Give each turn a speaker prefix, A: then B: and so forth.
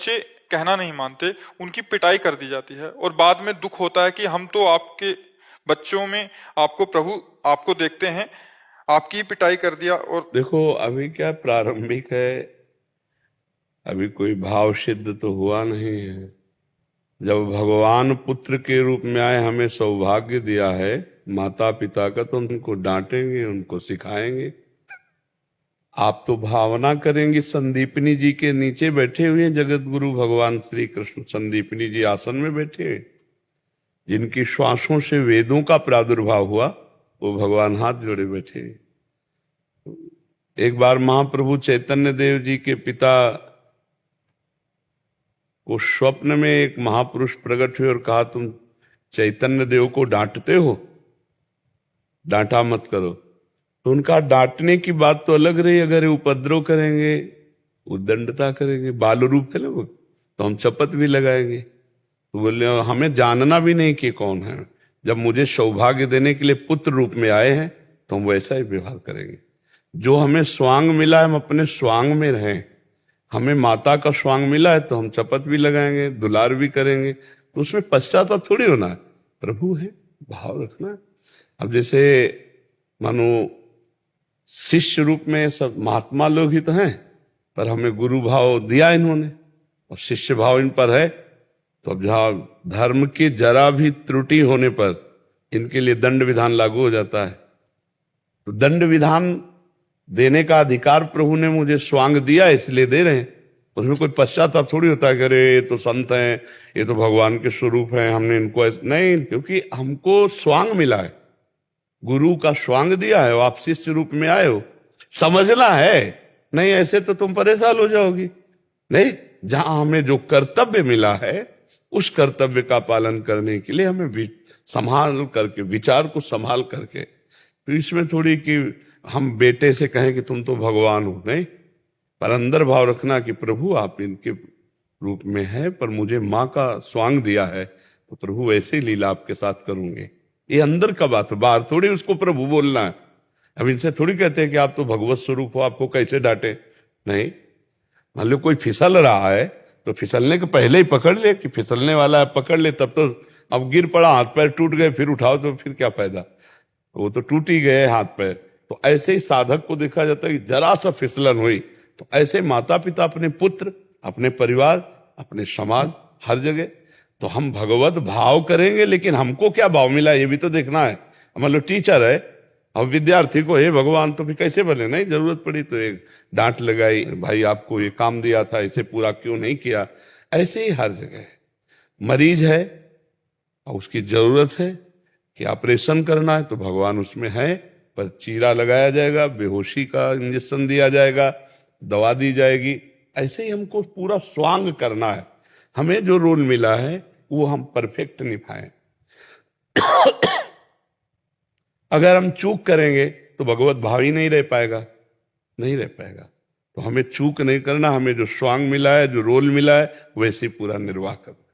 A: बच्चे कहना नहीं मानते, उनकी पिटाई कर दी जाती है और बाद में दुख होता है कि हम तो आपके बच्चों में आपको प्रभु आपको देखते हैं, आपकी पिटाई कर दिया। और
B: देखो अभी क्या प्रारंभिक है, अभी कोई भाव सिद्ध तो हुआ नहीं है। जब भगवान पुत्र के रूप में आए, हमें सौभाग्य दिया है माता पिता का, तो उनको डांटेंगे, उनको सिखाएंगे। आप तो भावना करेंगे। संदीपनी जी के नीचे बैठे हुए हैं जगत गुरु भगवान श्री कृष्ण। संदीपनी जी आसन में बैठे हैं, जिनकी श्वासों से वेदों का प्रादुर्भाव हुआ, वो भगवान हाथ जोड़े बैठे हैं। एक बार महाप्रभु चैतन्य देव जी के पिता को स्वप्न में एक महापुरुष प्रकट हुए और कहा, तुम चैतन्य देव को डांटते हो, डांटा मत करो। तो उनका डांटने की बात तो अलग रही, अगर उपद्रव करेंगे, उद्दंडता करेंगे, बाल रूप है ना वो, तो हम चपत भी लगाएंगे। तो बोले हमें जानना भी नहीं कि कौन है, जब मुझे सौभाग्य देने के लिए पुत्र रूप में आए हैं तो हम वैसा ही व्यवहार करेंगे। जो हमें स्वांग मिला है हम अपने स्वांग में रहें। हमें माता का स्वांग मिला है तो हम चपत भी लगाएंगे, दुलार भी करेंगे, तो उसमें पश्चाताप थोड़ी होना है। प्रभु है, भाव रखना है। अब जैसे मानो शिष्य रूप में सब महात्मा लोग ही तो हैं, पर हमें गुरु भाव दिया इन्होंने और शिष्य भाव इन पर है, तो अब जहां धर्म की जरा भी त्रुटि होने पर इनके लिए दंड विधान लागू हो जाता है। तो दंड विधान देने का अधिकार प्रभु ने मुझे स्वांग दिया, इसलिए दे रहे हैं। उसमें कोई पश्चाताप थोड़ी होता है कि अरे ये तो संत हैं, ये तो भगवान के स्वरूप हैं, हमने इनको नहीं, क्योंकि हमको स्वांग मिला है, गुरु का स्वांग दिया है। आप शिष्य रूप में आए हो, समझना है, नहीं ऐसे तो तुम परेशान हो जाओगी। नहीं, जहां हमें जो कर्तव्य मिला है उस कर्तव्य का पालन करने के लिए हमें संभाल करके, विचार को संभाल करके, तो इसमें थोड़ी कि हम बेटे से कहें कि तुम तो भगवान हो, नहीं, पर अंदर भाव रखना कि प्रभु आप इनके रूप में है, पर मुझे माँ का स्वांग दिया है तो प्रभु ऐसे ही लीला आपके साथ करूंगे। ये अंदर का बात है, बाहर थोड़ी उसको प्रभु बोलना है। अब इनसे थोड़ी कहते हैं कि आप तो भगवत स्वरूप हो, आपको कैसे डांटे। नहीं, मान लो कोई फिसल रहा है तो फिसलने के पहले ही पकड़ ले कि फिसलने वाला है, पकड़ ले, तब तो अब गिर पड़ा, हाथ पैर टूट गए, फिर उठाओ तो फिर क्या फायदा, वो तो टूट ही गए हाथ पैर। तो ऐसे ही साधक को देखा जाता है कि जरा सा फिसलन हुई तो ऐसे माता पिता अपने पुत्र, अपने परिवार, अपने समाज, हर जगह तो हम भगवत भाव करेंगे। लेकिन हमको क्या भाव मिला ये भी तो देखना है। मान लो टीचर है, अब विद्यार्थी को हे भगवान तो फिर कैसे बने, नहीं जरूरत पड़ी तो एक डांट लगाई, भाई आपको ये काम दिया था इसे पूरा क्यों नहीं किया। ऐसे ही हर जगह मरीज है और उसकी जरूरत है कि ऑपरेशन करना है तो भगवान उसमें है, पर चीरा लगाया जाएगा, बेहोशी का इंजेक्शन दिया जाएगा, दवा दी जाएगी। ऐसे ही हमको पूरा स्वांग करना है। हमें जो रोल मिला है वो हम परफेक्ट निभाएं। अगर हम चूक करेंगे तो भगवत भाव ही नहीं रह पाएगा, नहीं रह पाएगा। तो हमें चूक नहीं करना, हमें जो स्वांग मिला है, जो रोल मिला है, वैसे पूरा निर्वाह करना।